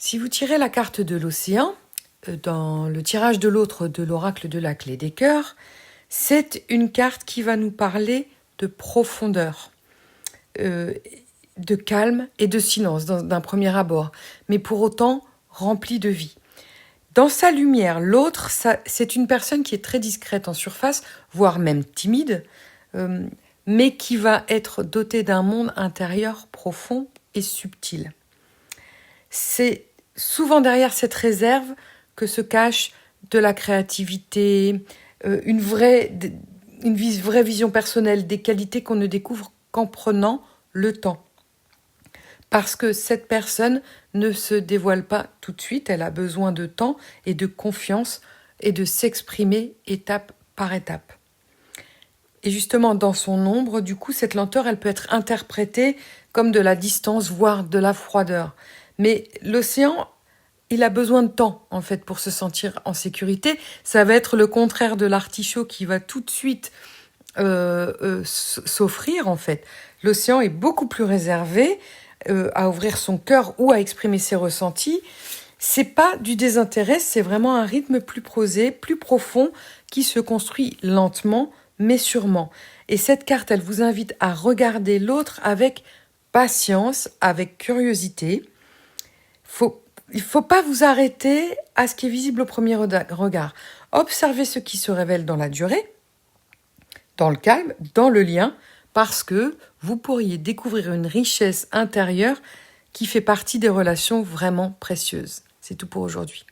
Si vous tirez la carte de l'océan, dans le tirage de l'autre de l'oracle de la clé des cœurs, c'est une carte qui va nous parler de profondeur, de calme et de silence d'un premier abord, mais pour autant rempli de vie. Dans sa lumière, l'autre, c'est une personne qui est très discrète en surface, voire même timide, mais qui va être dotée d'un monde intérieur profond et subtil. C'est souvent derrière cette réserve que se cache de la créativité, une vraie vision personnelle, des qualités qu'on ne découvre qu'en prenant le temps. Parce que cette personne ne se dévoile pas tout de suite, elle a besoin de temps et de confiance et de s'exprimer étape par étape. Et justement, dans son ombre, du coup, cette lenteur, elle peut être interprétée comme de la distance, voire de la froideur. Mais l'océan, il a besoin de temps, en fait, pour se sentir en sécurité. Ça va être le contraire de l'artichaut qui va tout de suite s'offrir, en fait. L'océan est beaucoup plus réservé à ouvrir son cœur ou à exprimer ses ressentis. C'est pas du désintérêt, c'est vraiment un rythme plus posé, plus profond, qui se construit lentement, mais sûrement. Et cette carte, elle vous invite à regarder l'autre avec patience, avec curiosité. Il ne faut pas vous arrêter à ce qui est visible au premier regard. Observez ce qui se révèle dans la durée, dans le calme, dans le lien, parce que vous pourriez découvrir une richesse intérieure qui fait partie des relations vraiment précieuses. C'est tout pour aujourd'hui.